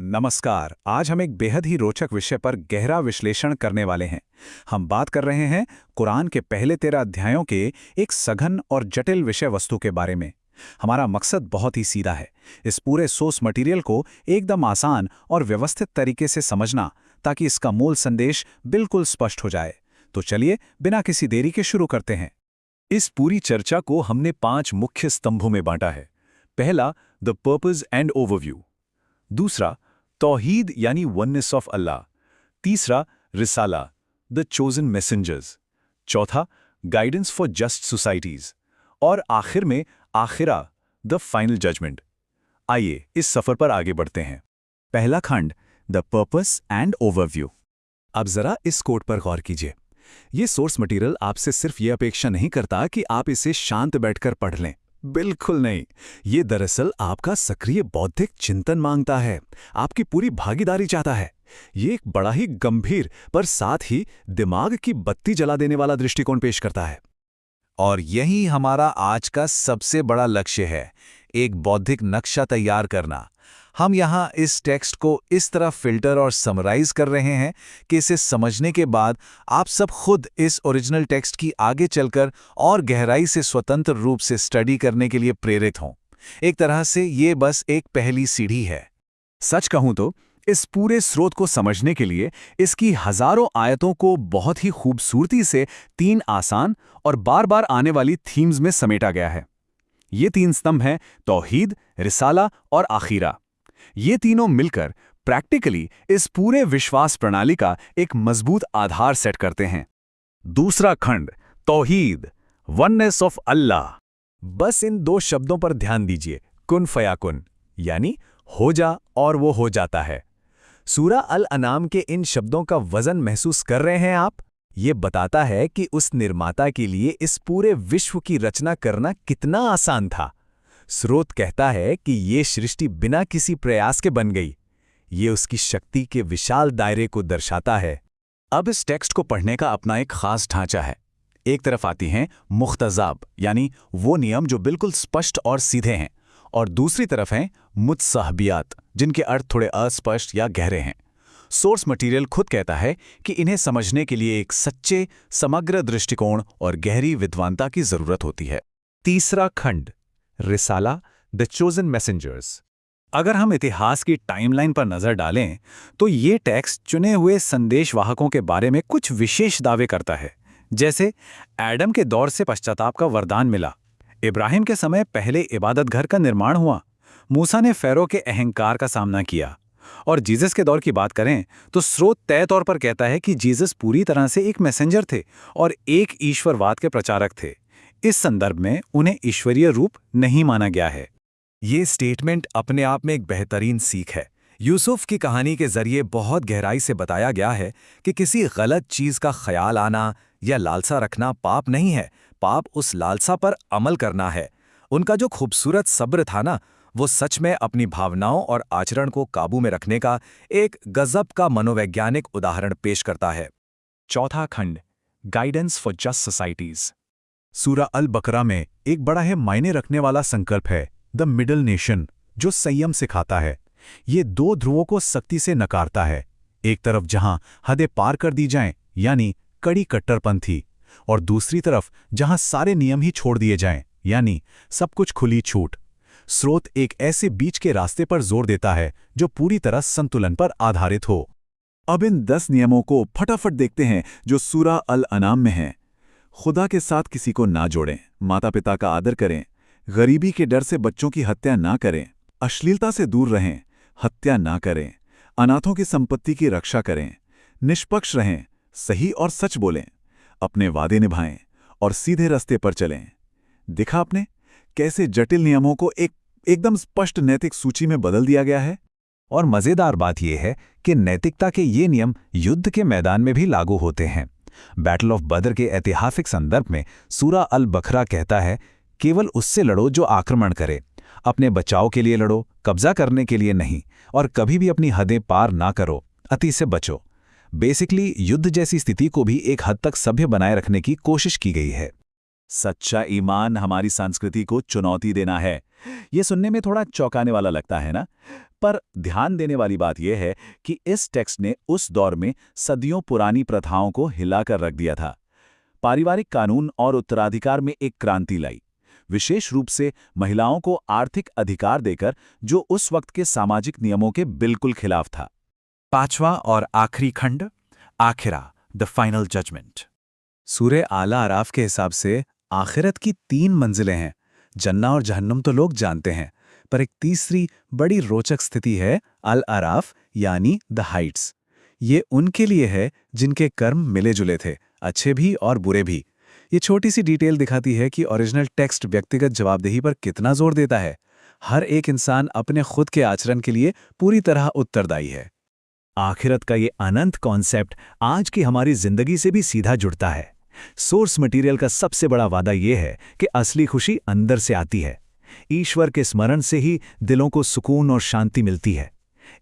नमस्कार। आज हम एक बेहद ही रोचक विषय पर गहरा विश्लेषण करने वाले हैं। हम बात कर रहे हैं कुरान के पहले 13 अध्यायों के एक सघन और जटिल विषय वस्तु के बारे में। हमारा मकसद बहुत ही सीधा है, इस पूरे सोर्स मटेरियल को एकदम आसान और व्यवस्थित तरीके से समझना, ताकि इसका मूल संदेश बिल्कुल स्पष्ट हो जाए। तो चलिए बिना किसी देरी के शुरू करते हैं। इस पूरी चर्चा को हमने 5 मुख्य स्तंभों में बांटा है। पहला, द पर्पस एंड ओवरव्यू। दूसरा, तौहीद यानी वननेस ऑफ अल्लाह। तीसरा, रिसाला, द चोजन मैसेंजर्स। चौथा, गाइडेंस फॉर जस्ट सोसाइटीज। और आखिर में आखिरा, द फाइनल जजमेंट। आइए इस सफर पर आगे बढ़ते हैं। पहला खंड, द पर्पस एंड ओवरव्यू। अब जरा इस कोट पर गौर कीजिए। ये सोर्स मटेरियल आपसे सिर्फ ये अपेक्षा नहीं करता कि आप इसे शांत बैठकर पढ़ लें। बिल्कुल नहीं। ये दरअसल आपका सक्रिय बौद्धिक चिंतन मांगता है, आपकी पूरी भागीदारी चाहता है। ये एक बड़ा ही गंभीर पर साथ ही दिमाग की बत्ती जला देने वाला दृष्टिकोण पेश करता है। और यही हमारा आज का सबसे बड़ा लक्ष्य है, एक बौद्धिक नक्शा तैयार करना। हम यहाँ इस टेक्स्ट को इस तरह फिल्टर और समराइज कर रहे हैं कि इसे समझने के बाद आप सब खुद इस ओरिजिनल टेक्स्ट की आगे चलकर और गहराई से स्वतंत्र रूप से स्टडी करने के लिए प्रेरित हों। एक तरह से ये बस एक पहली सीढ़ी है। सच कहूं तो इस पूरे स्रोत को समझने के लिए इसकी हजारों आयतों को बहुत ही खूबसूरती से 3 आसान और बार बार आने वाली थीम्स में समेटा गया है। ये 3 स्तंभ हैं तौहीद, रिसाला और आखिरा। ये तीनों मिलकर प्रैक्टिकली इस पूरे विश्वास प्रणाली का एक मजबूत आधार सेट करते हैं। दूसरा खंड, तौहीद, वननेस ऑफ अल्लाह। बस इन 2 शब्दों पर ध्यान दीजिए, कुन फयाकुन, यानी हो जा और वो हो जाता है। सूरा अल अनाम के इन शब्दों का वजन महसूस कर रहे हैं आप? ये बताता है कि उस निर्माता के लिए इस पूरे विश्व की रचना करना कितना आसान था। स्रोत कहता है कि ये सृष्टि बिना किसी प्रयास के बन गई। ये उसकी शक्ति के विशाल दायरे को दर्शाता है। अब इस टेक्स्ट को पढ़ने का अपना एक खास ढांचा है। एक तरफ आती हैं मुख्तजाब, यानी वो नियम जो बिल्कुल स्पष्ट और सीधे हैं, और दूसरी तरफ हैं मुत्सहबियात, जिनके अर्थ थोड़े अस्पष्ट या गहरे हैं। सोर्स मटेरियल खुद कहता है कि इन्हें समझने के लिए एक सच्चे, समग्र दृष्टिकोण और गहरी विद्वानता की जरूरत होती है। तीसरा खंड, रिसाला, द चोजन मैसेंजर्स। अगर हम इतिहास की टाइमलाइन पर नजर डालें तो ये टेक्स्ट चुने हुए संदेशवाहकों के बारे में कुछ विशेष दावे करता है। जैसे एडम के दौर से पश्चाताप का वरदान मिला, इब्राहिम के समय पहले इबादत घर का निर्माण हुआ, मूसा ने फ़ेरो के अहंकार का सामना किया। और जीसस के दौर की बात करें तो स्रोत तय तौर पर कहता है कि जीसस पूरी तरह से एक मैसेंजर थे और एक ईश्वरवाद के प्रचारक थे। इस संदर्भ में उन्हें ईश्वरीय रूप नहीं माना गया है। ये स्टेटमेंट अपने आप में एक बेहतरीन सीख है। यूसुफ की कहानी के जरिए बहुत गहराई से बताया गया है कि किसी गलत चीज का ख्याल आना या लालसा रखना पाप नहीं है, पाप उस लालसा पर अमल करना है। उनका जो खूबसूरत सब्र था ना, वो सच में अपनी भावनाओं और आचरण को काबू में रखने का एक गजब का मनोवैज्ञानिक उदाहरण पेश करता है। चौथा खंड, गाइडेंस फॉर जस्ट सोसाइटीज। सूरा अल बकरा में एक बड़ा है मायने रखने वाला संकल्प है, द मिडल नेशन, जो संयम सिखाता है। ये 2 ध्रुवों को सख्ती से नकारता है। एक तरफ जहां हदें पार कर दी जाएं, यानी कड़ी कट्टरपंथी, और दूसरी तरफ जहां सारे नियम ही छोड़ दिए जाएं, यानी सब कुछ खुली छूट। स्रोत एक ऐसे बीच के रास्ते पर जोर देता है जो पूरी तरह संतुलन पर आधारित हो। अब इन 10 नियमों को फटाफट देखते हैं जो सूरा अल अनाम में हैं। खुदा के साथ किसी को ना जोड़ें, माता पिता का आदर करें, गरीबी के डर से बच्चों की हत्या ना करें, अश्लीलता से दूर रहें, हत्या ना करें, अनाथों की संपत्ति की रक्षा करें, निष्पक्ष रहें, सही और सच बोलें, अपने वादे निभाएं और सीधे रास्ते पर चलें। देखा आपने कैसे जटिल नियमों को एकदम स्पष्ट नैतिक सूची में बदल दिया गया है। और मजेदार बात यह है कि नैतिकता के ये नियम युद्ध के मैदान में भी लागू होते हैं। बैटल ऑफ बदर के ऐतिहासिक संदर्भ में सूरा अल बकरा कहता है, केवल उससे लड़ो जो आक्रमण करे, अपने बचाव के लिए लड़ो, कब्जा करने के लिए नहीं, और कभी भी अपनी हदें पार ना करो, अति से बचो। बेसिकली युद्ध जैसी स्थिति को भी एक हद तक सभ्य बनाए रखने की कोशिश की गई है। सच्चा ईमान हमारी संस्कृति को चुनौती देना है। ये सुनने में थोड़ा चौंकाने वाला लगता है ना, पर ध्यान देने वाली बात यह है कि इस टेक्स्ट ने उस दौर में सदियों पुरानी प्रथाओं को हिलाकर रख दिया था। पारिवारिक कानून और उत्तराधिकार में एक क्रांति लाई, विशेष रूप से महिलाओं को आर्थिक अधिकार देकर, जो उस वक्त के सामाजिक नियमों के बिल्कुल खिलाफ था। 5वां और आखिरी खंड, आखिरा, द फाइनल जजमेंट। सूरे आला अराफ के हिसाब से आखिरत की 3 मंजिलें हैं। जन्ना और जहन्नुम तो लोग जानते हैं, पर एक तीसरी बड़ी रोचक स्थिति है अल अराफ, यानी द हाइट्स। ये उनके लिए है जिनके कर्म मिले जुले थे, अच्छे भी और बुरे भी। ये छोटी सी डिटेल दिखाती है कि ओरिजिनल टेक्स्ट व्यक्तिगत जवाबदेही पर कितना जोर देता है। हर एक इंसान अपने खुद के आचरण के लिए पूरी तरह उत्तरदायी है। आखिरत का ये अनंत कॉन्सेप्ट आज की हमारी जिंदगी से भी सीधा जुड़ता है। सोर्स मटेरियल का सबसे बड़ा वादा ये है कि असली खुशी अंदर से आती है। ईश्वर के स्मरण से ही दिलों को सुकून और शांति मिलती है।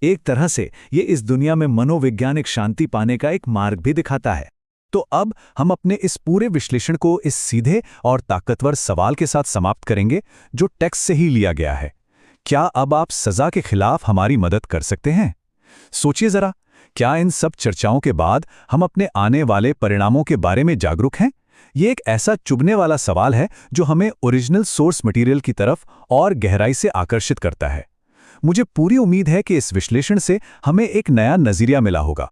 एक तरह से ये इस दुनिया में मनोवैज्ञानिक शांति पाने का एक मार्ग भी दिखाता है। तो अब हम अपने इस पूरे विश्लेषण को इस सीधे और ताकतवर सवाल के साथ समाप्त करेंगे, जो टेक्स्ट से ही लिया गया है। क्या अब आप सजा के खिलाफ हमारी मदद कर सकते हैं? सोचिए जरा, क्या इन सब चर्चाओं के बाद हम अपने आने वाले परिणामों के बारे में जागरूक हैं? ये एक ऐसा चुभने वाला सवाल है जो हमें ओरिजिनल सोर्स मटेरियल की तरफ और गहराई से आकर्षित करता है। मुझे पूरी उम्मीद है कि इस विश्लेषण से हमें एक नया नज़रिया मिला होगा,